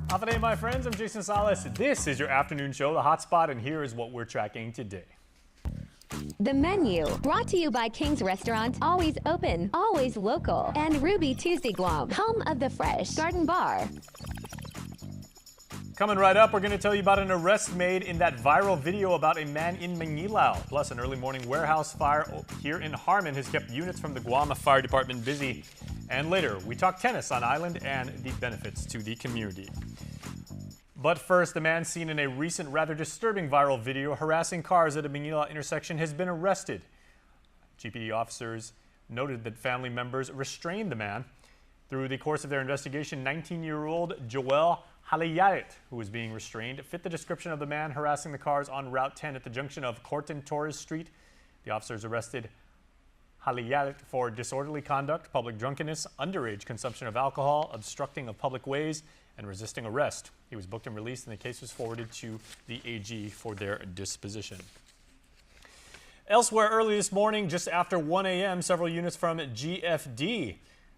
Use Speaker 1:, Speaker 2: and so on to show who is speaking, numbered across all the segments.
Speaker 1: Afternoon, my friends. I'm Jason Salas. This is your afternoon show, The HotSpot, and here is what we're tracking today.
Speaker 2: The menu, brought to you by King's Restaurant, always open, always local, and Ruby Tuesday Guam, home of the Fresh Garden Bar.
Speaker 1: Coming right up, we're going to tell you about an arrest made in that viral video about a man in Manilao. Plus, an early morning warehouse fire here in Harmon has kept units from the Guam Fire Department busy. And later, we talk tennis on island and the benefits to the community. But first, the man seen in a recent rather disturbing viral video harassing cars at a Manilao intersection has been arrested. GPD officers noted that family members restrained the man. Through the course of their investigation, 19-year-old Joel Halayalit, who was being restrained, fit the description of the man harassing the cars on Route 10 at the junction of Corton Torres Street. The officers arrested Halayalit for disorderly conduct, public drunkenness, underage consumption of alcohol, obstructing of public ways, and resisting arrest. He was booked and released, and the case was forwarded to the AG for their disposition. Elsewhere, early this morning, just after 1 a.m., several units from GFD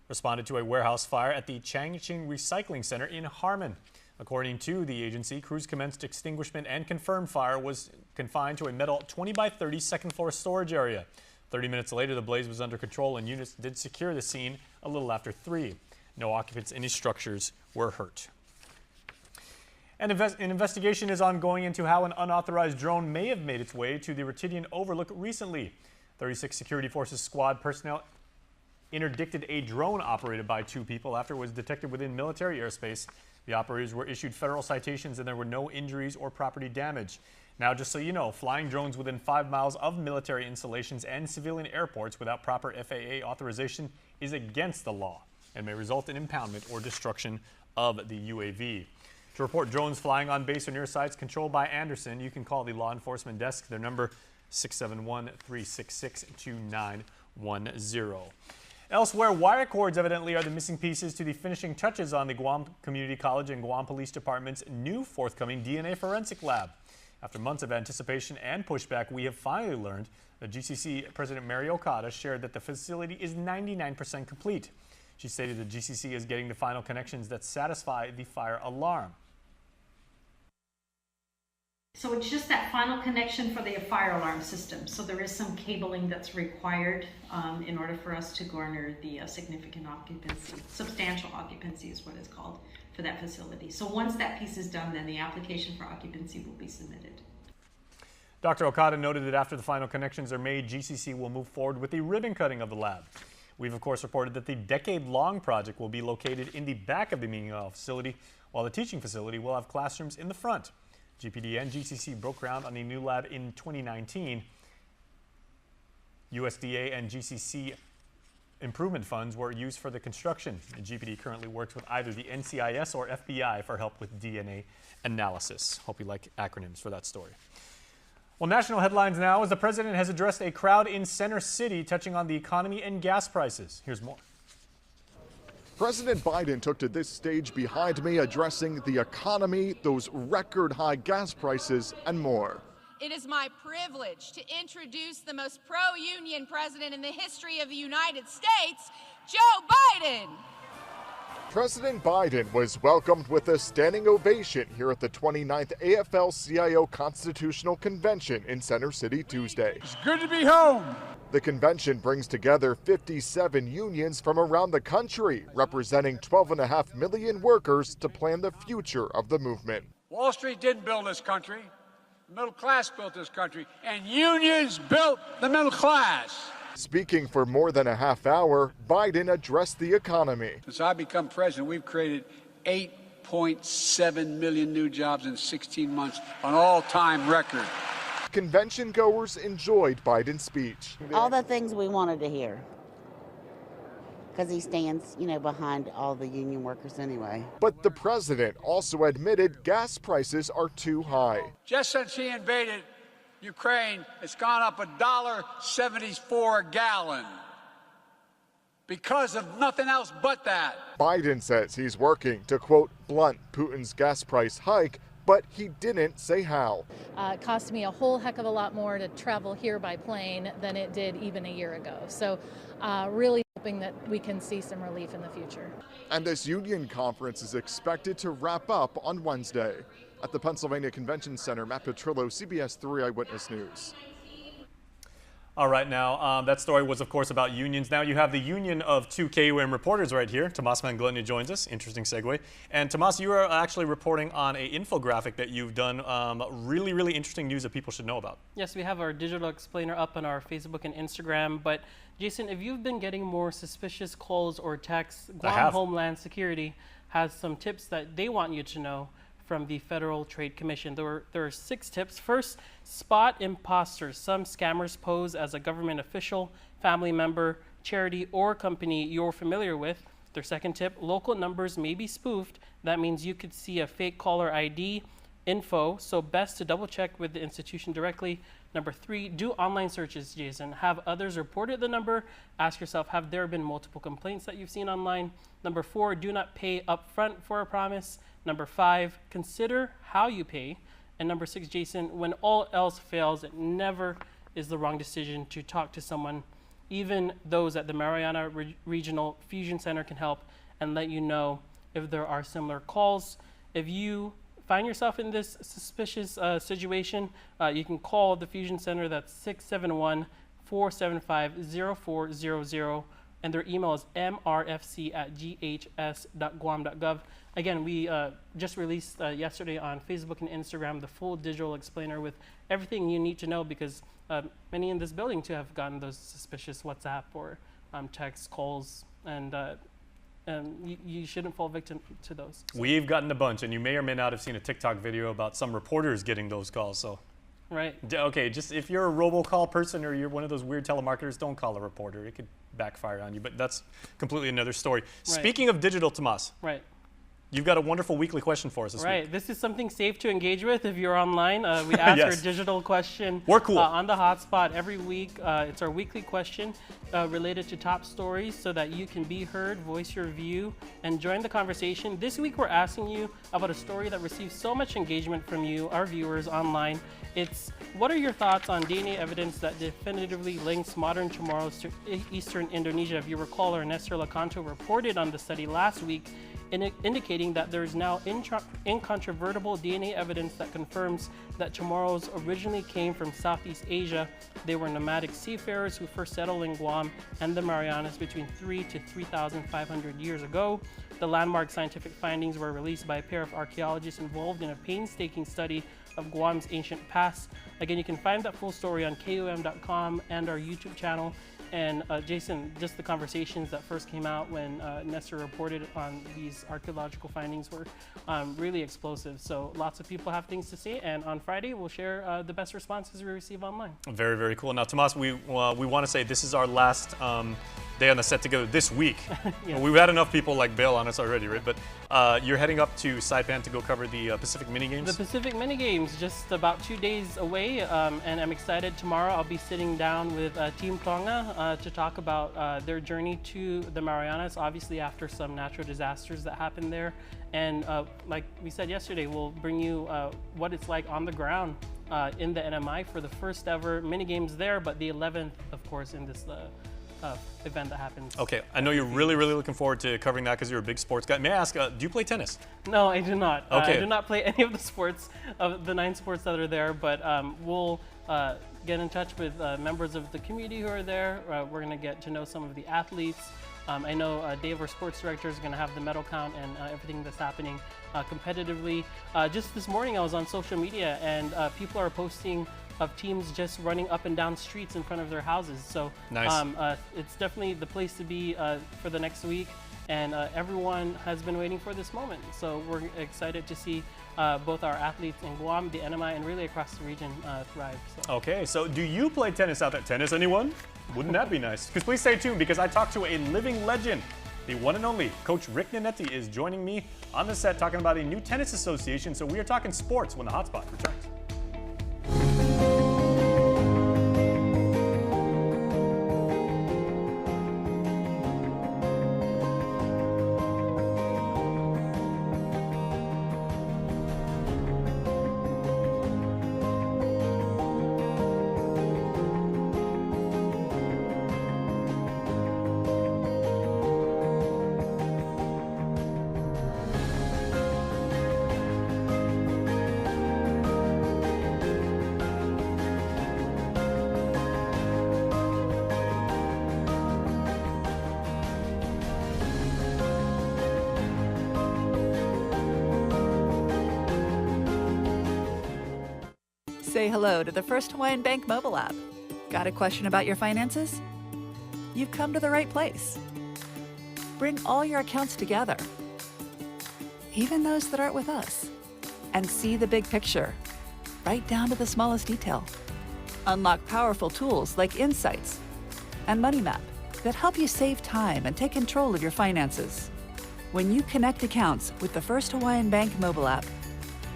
Speaker 1: responded to a warehouse fire at the Changching Recycling Center in Harmon. According to the agency, crews commenced extinguishment and confirmed fire was confined to a metal 20 by 30 second floor storage area. 30 minutes later, the blaze was under control and units did secure the scene a little after 3. No occupants in any structures were hurt. And an investigation is ongoing into how an unauthorized drone may have made its way to the Retidian Overlook recently. 36 Security Forces squad personnel interdicted a drone operated by 2 people after it was detected within military airspace. The operators were issued federal citations and there were no injuries or property damage. Now, just so you know, flying drones within 5 miles of military installations and civilian airports without proper FAA authorization is against the law and may result in impoundment or destruction of the UAV. To report drones flying on base or near sites controlled by Anderson, you can call the law enforcement desk. Their number 671-366-2910. Elsewhere, wire cords evidently are the missing pieces to the finishing touches on the Guam Community College and Guam Police Department's new forthcoming DNA forensic lab. After months of anticipation and pushback, we have finally learned that GCC President Mary Okada shared that the facility is 99% complete. She stated that GCC is getting the final connections that satisfy the fire alarm.
Speaker 3: So it's just that final connection for the fire alarm system. So there is some cabling that's required in order for us to garner the significant occupancy. Substantial occupancy is what it's called for that facility. So once that piece is done, then the application for occupancy will be submitted.
Speaker 1: Dr. Okada noted that after the final connections are made, GCC will move forward with the ribbon cutting of the lab. We've, of course, reported that the decade-long project will be located in the back of the Manilao facility, while the teaching facility will have classrooms in the front. GPD and GCC broke ground on a new lab in 2019. USDA and GCC improvement funds were used for the construction. The GPD currently works with either the NCIS or FBI for help with DNA analysis. Hope you like acronyms for that story. Well, national headlines now as the president has addressed a crowd in Center City touching on the economy and gas prices. Here's more.
Speaker 4: President Biden took to this stage behind me addressing the economy, those record high gas prices, and more.
Speaker 5: It is my privilege to introduce the most pro-union president in the history of the United States, Joe Biden.
Speaker 4: President Biden was welcomed with a standing ovation here at the 29th AFL-CIO Constitutional Convention in Center City Tuesday.
Speaker 6: It's good to be home.
Speaker 4: The convention brings together 57 unions from around the country, representing 12.5 million workers to plan the future of the movement.
Speaker 6: Wall Street didn't build this country. The middle class built this country, and unions built the middle class.
Speaker 4: Speaking for more than a half hour, Biden addressed the economy.
Speaker 6: Since I've become president, we've created 8.7 million new jobs in 16 months, an all-time record.
Speaker 4: Convention goers enjoyed Biden's speech.
Speaker 7: All the things we wanted to hear, because he stands, behind all the union workers anyway.
Speaker 4: But the president also admitted gas prices are too high.
Speaker 6: Just since he invaded Ukraine, it's gone up $1.74 a gallon because of nothing else but that.
Speaker 4: Biden says he's working to, quote, blunt Putin's gas price hike, but he didn't say how.
Speaker 8: It cost me a whole heck of a lot more to travel here by plane than it did even a year ago. So really hoping that we can see some relief in the future.
Speaker 4: And this union conference is expected to wrap up on Wednesday. At the Pennsylvania Convention Center, Matt Petrillo, CBS 3 Eyewitness News.
Speaker 1: All right, now that story was, of course, about unions. Now you have the union of two KUAM reporters right here. Tomas Manglenia joins us. Interesting segue. And Tomas, you are actually reporting on an infographic that you've done. Really, really interesting news that people should know about.
Speaker 9: Yes, we have our digital explainer up on our Facebook and Instagram. But Jason, if you've been getting more suspicious calls or texts, Guam Homeland Security has some tips that they want you to know from the Federal Trade Commission. There are 6 tips. First, spot imposters. Some scammers pose as a government official, family member, charity, or company you're familiar with. Their second tip, local numbers may be spoofed. That means you could see a fake caller ID info, so best to double check with the institution directly. Number 3, do online searches, Jason. Have others reported the number? Ask yourself, have there been multiple complaints that you've seen online? Number 4, do not pay upfront for a promise. Number 5, consider how you pay. And number 6, Jason, when all else fails, it never is the wrong decision to talk to someone. Even those at the Mariana Regional Fusion Center can help and let you know if there are similar calls. If you find yourself in this suspicious situation, you can call the Fusion Center. That's 671-475-0400. And their email is mrfc@ghs.guam.gov. Again, we just released yesterday on Facebook and Instagram the full digital explainer with everything you need to know, because many in this building too have gotten those suspicious WhatsApp or text calls, and you shouldn't fall victim to those. So.
Speaker 1: We've gotten a bunch, and you may or may not have seen a TikTok video about some reporters getting those calls. So.
Speaker 9: Right.
Speaker 1: Okay, just if you're a robocall person or you're one of those weird telemarketers, don't call a reporter. It could backfire on you, but that's completely another story. Right. Speaking of digital, Tomas.
Speaker 9: Right.
Speaker 1: You've got a wonderful weekly question for us this week.
Speaker 9: Right. This is something safe to engage with if you're online. We ask our digital question on the HotSpot every week. It's our weekly question related to top stories so that you can be heard, voice your view, and join the conversation. This week we're asking you about a story that receives so much engagement from you, our viewers online. It's, what are your thoughts on DNA evidence that definitively links modern Chamorros to Eastern Indonesia? If you recall, Ernesto Lacanto reported on the study last week, indicating that there is now incontrovertible DNA evidence that confirms that Chamorros originally came from Southeast Asia. They were nomadic seafarers who first settled in Guam and the Marianas between 3,000 to 3,500 years ago. The landmark scientific findings were released by a pair of archaeologists involved in a painstaking study of Guam's ancient past. Again, you can find that full story on KUAM.com and our YouTube channel. And Jason, just the conversations that first came out when Nestor reported on these archaeological findings were really explosive. So lots of people have things to say, and on Friday we'll share the best responses we receive online. Very,
Speaker 1: very cool. Now, Tomas, we want to say this is our last day on the set together this week. Yes. We've had enough people like bail on us already, right? But you're heading up to Saipan to go cover the Pacific Mini Games?
Speaker 9: The Pacific Mini Games, just about 2 days away, and I'm excited. Tomorrow I'll be sitting down with Team Tonga to talk about their journey to the Marianas, obviously after some natural disasters that happened there. And like we said yesterday, we'll bring you what it's like on the ground in the NMI for the first ever mini games there, but the 11th, of course, in this event that happens.
Speaker 1: Okay, I know you're really, really looking forward to covering that because you're a big sports guy. May I ask, do you play tennis?
Speaker 9: No, I do not.
Speaker 1: Okay.
Speaker 9: I do not play any of the sports, of the 9 sports that are there, but we'll get in touch with members of the community who are there. We're going to get to know some of the athletes. I know Dave, our sports director, is going to have the medal count and everything that's happening competitively. Just this morning I was on social media and people are posting of teams just running up and down streets in front of their houses. So nice. It's definitely the place to be for the next week, and everyone has been waiting for this moment. So we're excited to see both our athletes in Guam, the NMI, and really across the region thrive. So.
Speaker 1: Okay, so do you play tennis out there? Tennis, anyone? Wouldn't that be nice? Because please stay tuned, because I talked to a living legend. The one and only Coach Rick Nanetti is joining me on the set talking about a new tennis association. So we are talking sports when the HotSpot returns.
Speaker 10: Say hello to the first Hawaiian Bank mobile app. Got a question about your finances? You've come to the right place. Bring all your accounts together, even those that aren't with us, and see the big picture, right down to the smallest detail. Unlock powerful tools like Insights and Money Map that help you save time and take control of your finances. When you connect accounts with the first Hawaiian Bank mobile app,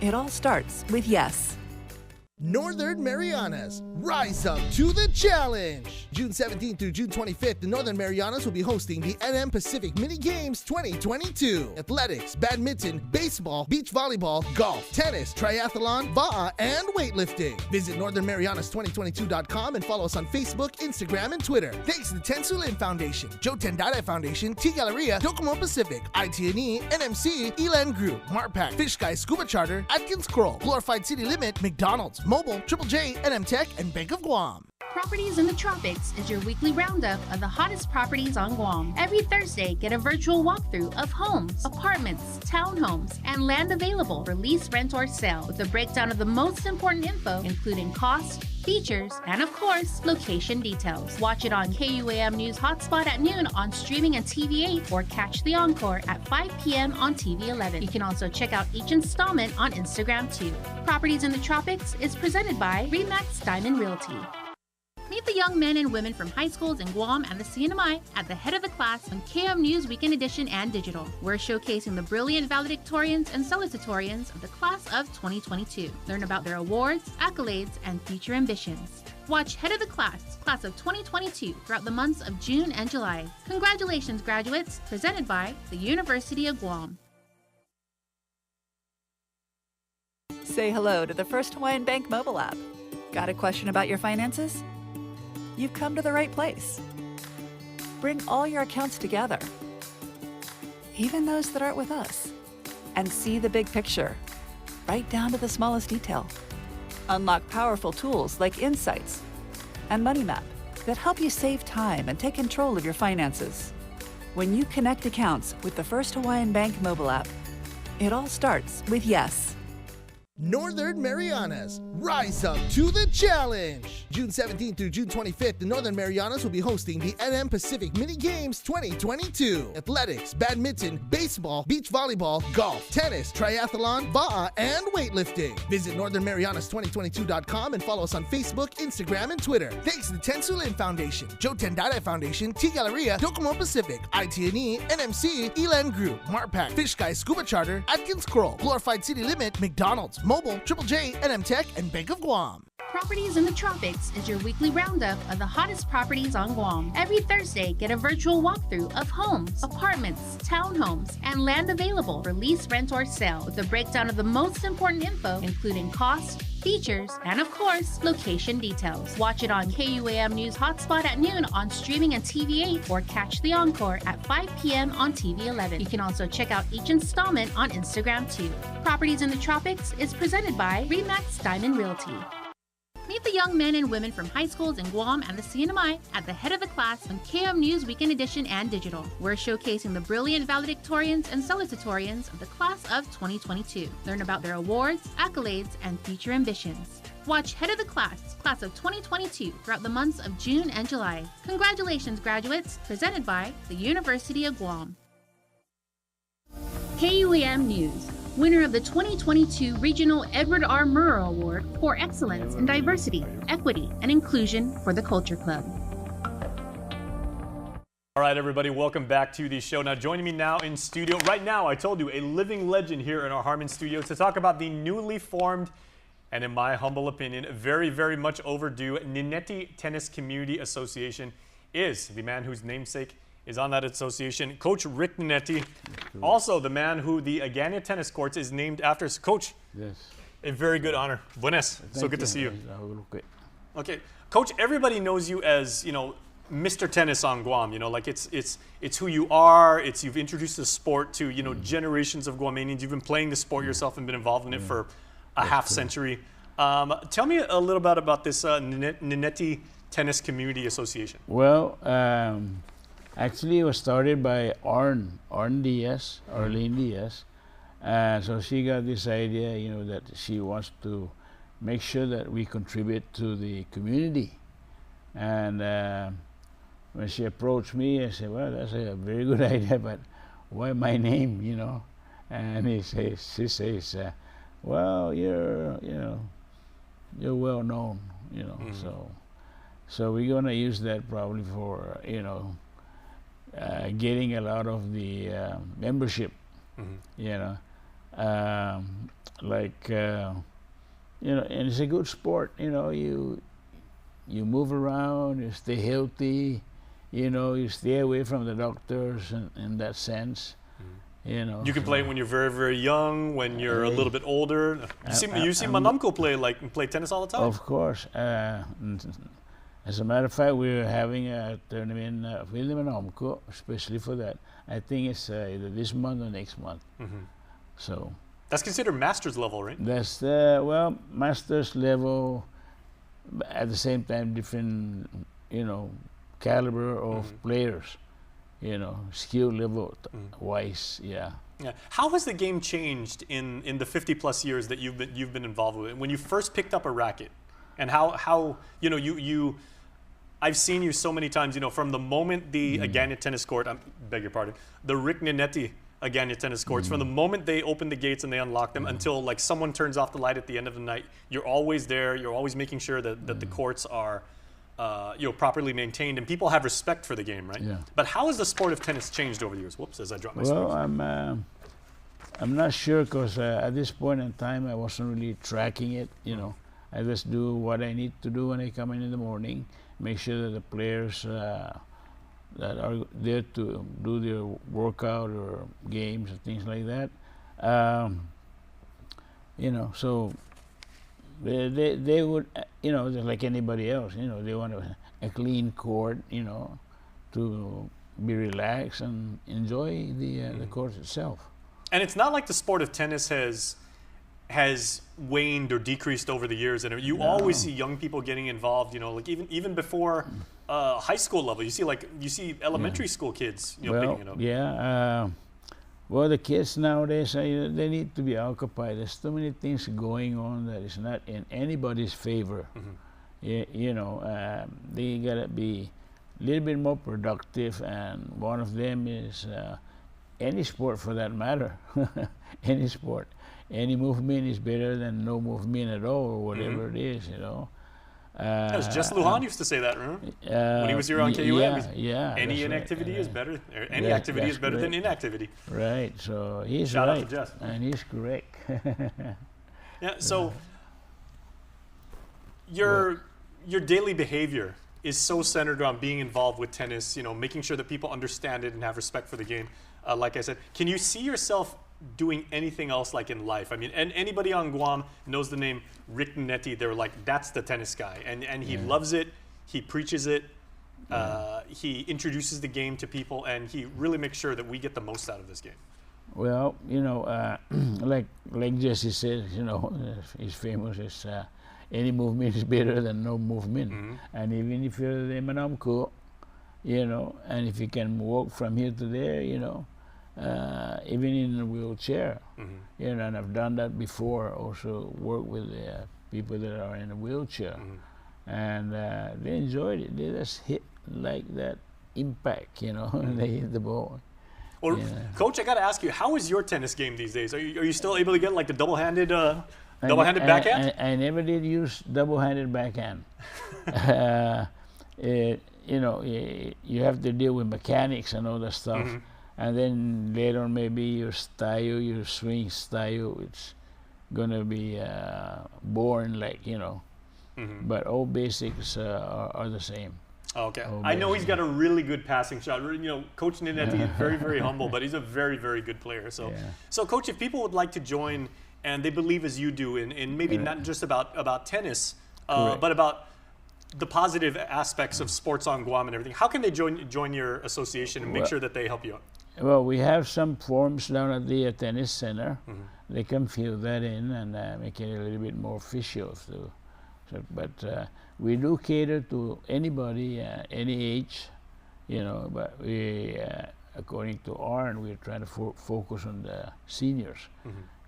Speaker 10: it all starts with yes.
Speaker 11: Northern Marianas, rise up to the challenge! June 17th through June 25th, the Northern Marianas will be hosting the NM Pacific Mini Games 2022. Athletics, badminton, baseball, beach volleyball, golf, tennis, triathlon, ba'a, and weightlifting. Visit northernmarianas2022.com and follow us on Facebook, Instagram, and Twitter. Thanks to the Tensu Lin Foundation, Joe Tendai Foundation, T Galleria, Docomo Pacific, ITNE, NMC, Elan Group, Marpac, Fish Guy Scuba Charter, Atkins Kroll, Glorified City Limit, McDonald's, Mobile, Triple J, NM Tech, and Bank of Guam.
Speaker 12: Properties in the Tropics is your weekly roundup of the hottest properties on Guam. Every Thursday, get a virtual walkthrough of homes, apartments, townhomes, and land available for lease, rent, or sale with a breakdown of the most important info, including cost, features, and of course, location details. Watch it on KUAM News Hotspot at noon on streaming and TV8 or catch the encore at 5 p.m. on TV 11. You can also check out each installment on Instagram too. Properties in the Tropics is presented by RE/MAX Diamond Realty. Meet the young men and women from high schools in Guam and the CNMI at the head of the class on KUAM News Weekend Edition and Digital. We're showcasing the brilliant valedictorians and salutatorians of the class of 2022. Learn about their awards, accolades, and future ambitions. Watch Head of the Class of 2022, throughout the months of June and July. Congratulations, graduates, presented by the University of Guam.
Speaker 10: Say hello to the first Hawaiian Bank mobile app. Got a question about your finances? You've come to the right place. Bring all your accounts together, even those that aren't with us, and see the big picture, right down to the smallest detail. Unlock powerful tools like Insights and Money Map that help you save time and take control of your finances. When you connect accounts with the first Hawaiian Bank mobile app, it all starts with yes.
Speaker 11: Northern Marianas, rise up to the challenge! June 17th through June 25th, the Northern Marianas will be hosting the NM Pacific Mini Games 2022. Athletics, badminton, baseball, beach volleyball, golf, tennis, triathlon, ba'a, and weightlifting. Visit northernmarianas2022.com and follow us on Facebook, Instagram, and Twitter. Thanks to the Tensu Lin Foundation, Joe Tendai Foundation, T Galleria, Docomo Pacific, ITNE, NMC, Elan Group, Marpac, Fish Guy Scuba Charter, Atkins Kroll, Glorified City Limit, McDonald's, Mobile, Triple J, NM Tech, and Bank of Guam.
Speaker 12: Properties in the Tropics is your weekly roundup of the hottest properties on Guam. Every Thursday, get a virtual walkthrough of homes, apartments, townhomes, and land available for lease, rent, or sale with a breakdown of the most important info, including cost, features, and of course, location details. Watch it on KUAM News Hotspot at noon on streaming and TV8 or catch the encore at 5 p.m. on TV 11. You can also check out each installment on Instagram too. Properties in the Tropics is presented by RE/MAX Diamond Realty. Meet the young men and women from high schools in Guam and the CNMI at the head of the class on KUAM News Weekend Edition and Digital. We're showcasing the brilliant valedictorians and salutatorians of the class of 2022. Learn about their awards, accolades, and future ambitions. Watch Head of the Class of 2022, throughout the months of June and July. Congratulations, graduates, presented by the University of Guam. KUAM News, winner of the 2022 Regional Edward R. Murrow Award for Excellence in Diversity, Equity, and Inclusion for the Culture Club.
Speaker 1: All right, everybody, welcome back to the show. Now, joining me now in studio, right now, I told you, a living legend here in our Harmon studio to talk about the newly formed, and in my humble opinion, very, very much overdue, Nanetti Tennis Community Association is the man whose namesake is on that association, Coach Rick Nanetti. Also, the man who the Agania Tennis Courts is named after. Coach,
Speaker 13: yes,
Speaker 1: a very good honor. Buenas. So good to see you. Okay, Coach, everybody knows you as, you know, Mr. Tennis on Guam. You know, like it's who you are. You've introduced the sport to, you know, generations of Guamanians. You've been playing the sport yourself and been involved in it for a half century. Tell me a little bit about this Nanetti Tennis Community Association.
Speaker 13: Well, actually, it was started by Arlene Diaz. So she got this idea, you know, that she wants to make sure that we contribute to the community. And when she approached me, I said, well, that's a very good idea, but why my name, you know? And she says, well, you're well known, you know. So we're gonna use that probably for, getting a lot of the membership, you know. And it's a good sport, you know. You move around, you stay healthy, you know. You stay away from the doctors, in that sense, you know.
Speaker 1: You can play when you're very, very young, when you're a little bit older. You see Manamko play tennis all the time.
Speaker 13: Of course. As a matter of fact, we're having a tournament with Manamko, especially for that. I think it's either this month or next month. So
Speaker 1: that's considered master's level, right?
Speaker 13: That's master's level. At the same time, different, caliber of players, skill level wise, yeah.
Speaker 1: How has the game changed in the 50+ years that you've been involved with it? When you first picked up a racket, and how I've seen you so many times, from the moment the Aganya tennis court, beg your pardon, the Rick Nanetti Aganya tennis courts, from the moment they open the gates and they unlock them until like someone turns off the light at the end of the night, you're always there. You're always making sure that the courts are properly maintained and people have respect for the game, right?
Speaker 13: Yeah.
Speaker 1: But how has the sport of tennis changed over the years? Whoops, as I drop my
Speaker 13: Well,
Speaker 1: screws.
Speaker 13: I'm not sure, because at this point in time I wasn't really tracking it, I just do what I need to do when I come in the morning, make sure that the players that are there to do their workout or games and things like that, so they would, just like anybody else, they want a clean court, to be relaxed and enjoy the court itself.
Speaker 1: And it's not like the sport of tennis has waned or decreased over the years, and you always see young people getting involved. Like even before high school level, you see elementary school kids picking it up.
Speaker 13: Yeah. Well, the kids nowadays, they need to be occupied. There's too many things going on that is not in anybody's favor. They gotta be a little bit more productive, and one of them is any sport for that matter. Any sport. Any movement is better than no movement at all, or whatever it is,
Speaker 1: That was Jess Lujan used to say that, remember? When he was here on KUAM.
Speaker 13: Yeah.
Speaker 1: Any inactivity is better. Any activity is better than inactivity.
Speaker 13: Right. So he's
Speaker 1: Shout
Speaker 13: right.
Speaker 1: out to Jess.
Speaker 13: And he's correct.
Speaker 1: Yeah. So your daily behavior is so centered on being involved with tennis. Making sure that people understand it and have respect for the game. Like I said, can you see yourself doing anything else like in life? I mean, and anybody on Guam knows the name Rick Nanetti. They're like, that's the tennis guy, and he loves it. He preaches it. He introduces the game to people, and he really makes sure that we get the most out of this game.
Speaker 13: Well, like Jesse says, he's famous. It's any movement is better than no movement. And even if you're the Manamko, and if you can walk from here to there, even in a wheelchair, and I've done that before. Also work with people that are in a wheelchair, and they enjoyed it. They just hit like that impact, they hit the ball.
Speaker 1: Well, Coach, I got to ask you, how is your tennis game these days? Are you still able to get like the double-handed backhand?
Speaker 13: I never did use double-handed backhand. You have to deal with mechanics and all that stuff. And then later on, maybe your swing style, it's gonna be born like, but all basics are the same.
Speaker 1: Okay. I know he's got a really good passing shot. Coach Nanetti is very, very humble, but he's a very, very good player. So Coach, if people would like to join and they believe as you do in maybe not just about tennis, but about the positive aspects of sports on Guam and everything, how can they join your association and make sure that they help you out?
Speaker 13: Well, we have some forms down at the tennis center. They can fill that in and make it a little bit more official. But we do cater to anybody, any age, but we, according to Arn, we're trying to focus on the seniors,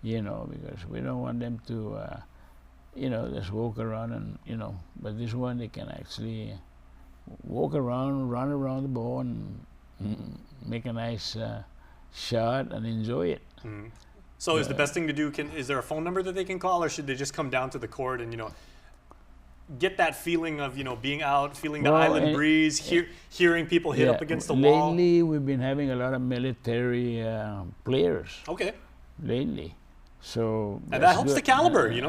Speaker 13: because we don't want them to just walk around and, but this one they can actually walk around, run around the ball and make a nice shot and enjoy it.
Speaker 1: Mm-hmm. So is the best thing to do, is there a phone number that they can call, or should they just come down to the court and, get that feeling of, being out, feeling the island breeze, hearing people hit up against the wall?
Speaker 13: Lately, we've been having a lot of military players.
Speaker 1: Okay.
Speaker 13: Lately. So
Speaker 1: and that helps the caliber, it's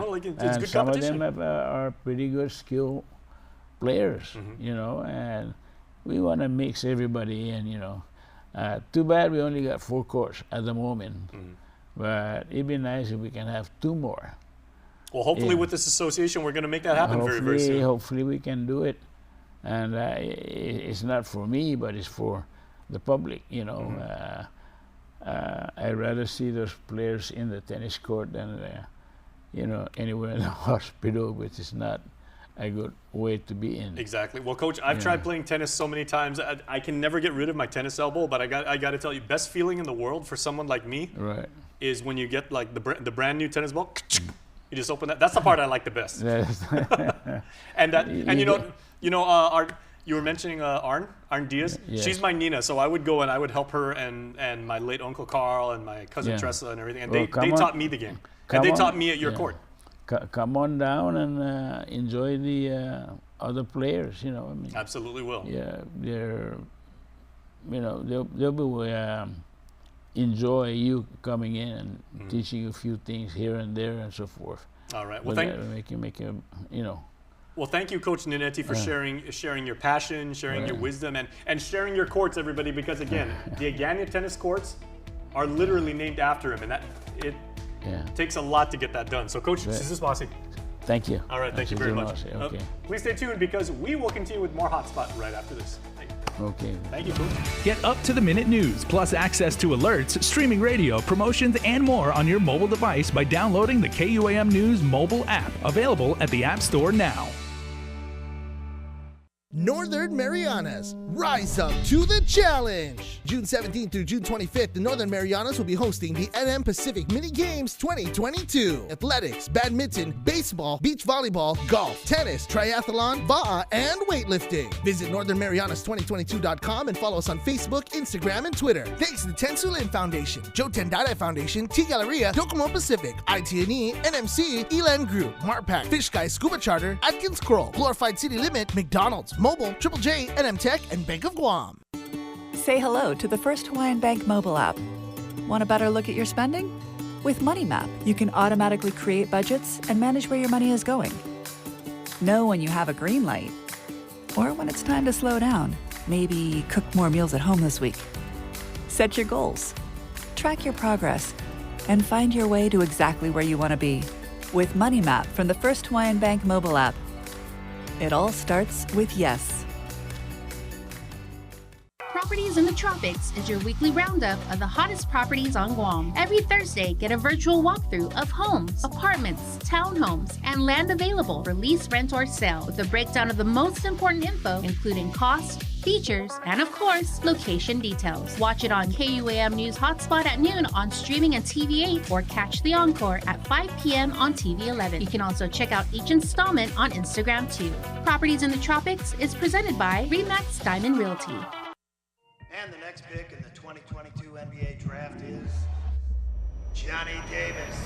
Speaker 1: good competition.
Speaker 13: Some of them are pretty good skilled players,
Speaker 1: mm-hmm.
Speaker 13: And we want to mix everybody in, Too bad we only got 4 courts at the moment,
Speaker 1: mm-hmm.
Speaker 13: but it'd be nice if we can have 2 more.
Speaker 1: Well, hopefully with this association, we're going to make that happen very, very soon.
Speaker 13: Hopefully we can do it. And it's not for me, but it's for the public, Mm-hmm. I'd rather see those players in the tennis court than, anywhere in the hospital, which is not a good way to be in.
Speaker 1: Exactly. Well, Coach, I've tried playing tennis so many times. I can never get rid of my tennis elbow, but I got to tell you, best feeling in the world for someone like me is when you get like the brand new tennis ball. You just open that. That's the part I like the best. You were mentioning Arn Diaz.
Speaker 13: Yes.
Speaker 1: She's my Nina, so I would go and I would help her and my late Uncle Carl and my cousin Tressa and everything. And they taught me the game. And they taught me at your court.
Speaker 13: Come on down and enjoy the other players.
Speaker 1: Absolutely will.
Speaker 13: Yeah, they'll be enjoy you coming in and teaching you a few things here and there and so forth.
Speaker 1: All right. Well, Well, thank you, Coach Nanetti, for sharing your passion, sharing your wisdom, and sharing your courts, everybody. Because again, the Agania tennis courts are literally named after him, and it takes a lot to get that done. So, Coach, this is Bossy.
Speaker 13: Thank you.
Speaker 1: All right, thank you very much.
Speaker 13: Okay.
Speaker 1: Please stay tuned because we will continue with more HotSpot right after this.
Speaker 13: Okay.
Speaker 1: Thank you, Coach.
Speaker 14: Get up-to-the-minute news, plus access to alerts, streaming radio, promotions, and more on your mobile device by downloading the KUAM News mobile app, available at the App Store now.
Speaker 11: Northern Marianas, rise up to the challenge! June 17th through June 25th, the Northern Marianas will be hosting the NM Pacific Mini Games 2022. Athletics, badminton, baseball, beach volleyball, golf, tennis, triathlon, ba'a, and weightlifting. Visit northernmarianas2022.com and follow us on Facebook, Instagram, and Twitter. Thanks to the Tensu Lin Foundation, Joe Tendai Foundation, T Galleria, Docomo Pacific, ITNE, NMC, Elan Group, Marpac, Fish Guy Scuba Charter, Atkins Kroll, Glorified City Limit, McDonald's, Mobile, Triple J, NM Tech, and Bank of Guam.
Speaker 10: Say hello to the first Hawaiian Bank mobile app. Want a better look at your spending? With Money Map, you can automatically create budgets and manage where your money is going. Know when you have a green light, or when it's time to slow down. Maybe cook more meals at home this week. Set your goals, track your progress, and find your way to exactly where you want to be. With Money Map from the first Hawaiian Bank mobile app. It all starts with yes.
Speaker 12: Properties in the Tropics is your weekly roundup of the hottest properties on Guam. Every Thursday, get a virtual walkthrough of homes, apartments, townhomes, and land available for lease, rent, or sale with a breakdown of the most important info, including cost, features, and of course, location details. Watch it on KUAM News Hotspot at noon on streaming and TV8 or catch the encore at 5 p.m. on TV11. You can also check out each installment on Instagram too. Properties in the Tropics is presented by RE/MAX Diamond Realty.
Speaker 15: And the next pick in the 2022 NBA draft is Johnny Davis.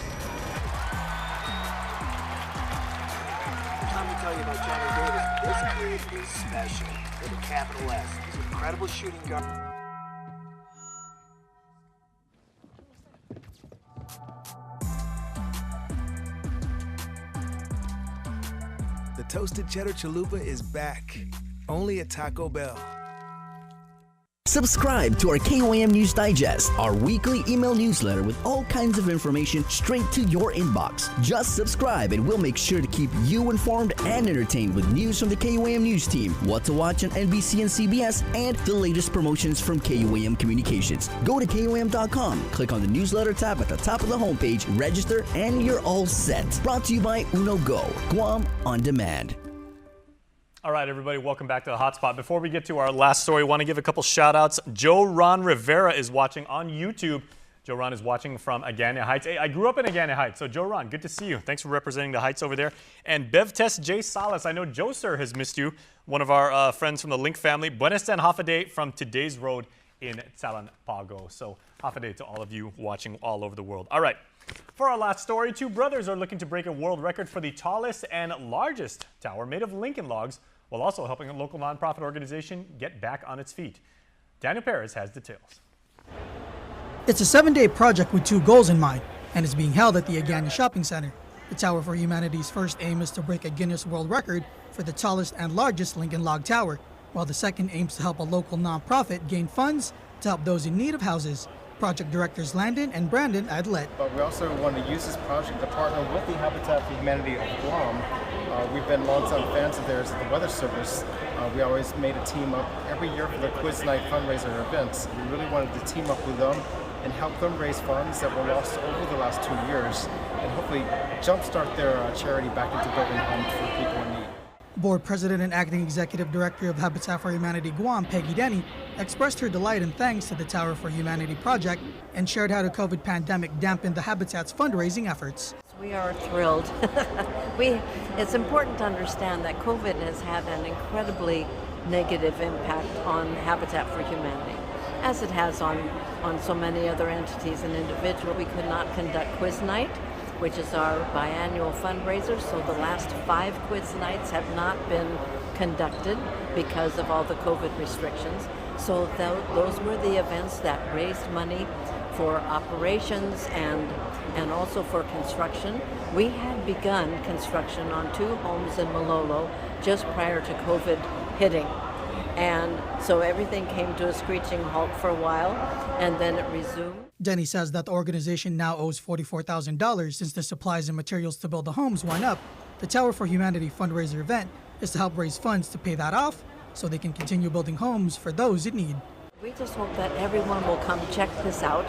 Speaker 15: Let me tell you about Johnny Davis. This kid is special with a capital S. He's an incredible shooting guard.
Speaker 16: The toasted cheddar chalupa is back, only at Taco Bell.
Speaker 17: Subscribe to our KUAM News Digest, our weekly email newsletter with all kinds of information straight to your inbox. Just subscribe and we'll make sure to keep you informed and entertained with news from the KUAM News team, what to watch on NBC and CBS, and the latest promotions from KUAM Communications. Go to KUAM.com, click on the newsletter tab at the top of the homepage, register, and you're all set. Brought to you by Uno Go, Guam on Demand.
Speaker 1: All right, everybody, welcome back to the Hotspot. Before we get to our last story, I want to give a couple shout-outs. Joe Ron Rivera is watching on YouTube. Joe Ron is watching from Agana Heights. Hey, I grew up in Agana Heights, so Joe Ron, good to see you. Thanks for representing the Heights over there. And Bev Test J. Salas, I know Joe Sir has missed you, one of our friends from the Link family. Buenas and Hafa Day from Today's Road in Salampago. So Hafa Day to all of you watching all over the world. All right, for our last story, two brothers are looking to break a world record for the tallest and largest tower made of Lincoln logs, while also helping a local nonprofit organization get back on its feet. Daniel Perez has details.
Speaker 18: It's a 7-day project with two goals in mind, and is being held at the Agana Shopping Center. The Tower for Humanity's first aim is to break a Guinness World Record for the tallest and largest Lincoln log tower, while the second aims to help a local nonprofit gain funds to help those in need of houses. Project directors Landon and Brandon Adlet.
Speaker 19: But we also want to use this project to partner with the Habitat for Humanity of Guam. We've been longtime fans of theirs at the Weather Service. We always made a team up every year for the Quiz Night fundraiser events. We really wanted to team up with them and help them raise funds that were lost over the last 2 years, and hopefully jumpstart their charity back into building homes for people in need.
Speaker 18: Board President and Acting Executive Director of Habitat for Humanity Guam, Peggy Denny, expressed her delight and thanks to the Tower for Humanity project and shared how the COVID pandemic dampened the Habitat's fundraising efforts.
Speaker 20: We are thrilled. It's important to understand that COVID has had an incredibly negative impact on Habitat for Humanity, as it has on so many other entities and individuals. We could not conduct Quiz Night, which is our biannual fundraiser, so the last 5 quiz nights have not been conducted because of all the COVID restrictions. So those were the events that raised money for operations and also for construction. We had begun construction on 2 homes in Malolo just prior to COVID hitting. And so everything came to a screeching halt for a while, and then it resumed.
Speaker 18: Denny says that the organization now owes $44,000 since the supplies and materials to build the homes went up. The Tower for Humanity fundraiser event is to help raise funds to pay that off so they can continue building homes for those in need.
Speaker 20: We just hope that everyone will come check this out,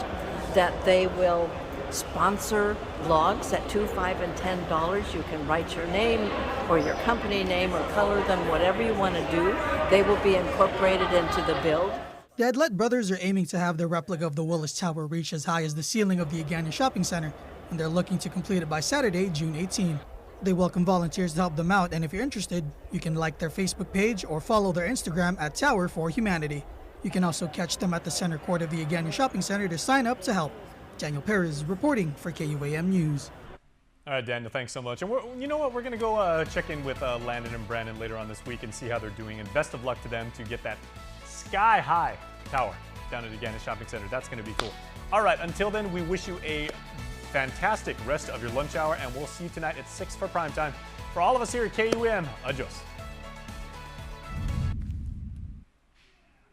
Speaker 20: that they will sponsor logs at $2, $5, and $10. You can write your name or your company name or color them, whatever you want to do. They will be incorporated into the build.
Speaker 18: The Adlet brothers are aiming to have their replica of the Willis Tower reach as high as the ceiling of the Agana Shopping Center, and they're looking to complete it by Saturday, June 18. They welcome volunteers to help them out, and if you're interested, you can like their Facebook page or follow their Instagram at Tower for Humanity. You can also catch them at the center court of the Agana Shopping Center to sign up to help. Daniel Perez reporting for KUAM News.
Speaker 1: All right, Daniel, thanks so much. And you know what? We're going to go check in with Landon and Brandon later on this week and see how they're doing. And best of luck to them to get that sky-high tower down at Agana Shopping Center. That's going to be cool. All right, until then, we wish you a fantastic rest of your lunch hour, and we'll see you tonight at 6 for primetime. For all of us here at KUAM, adios.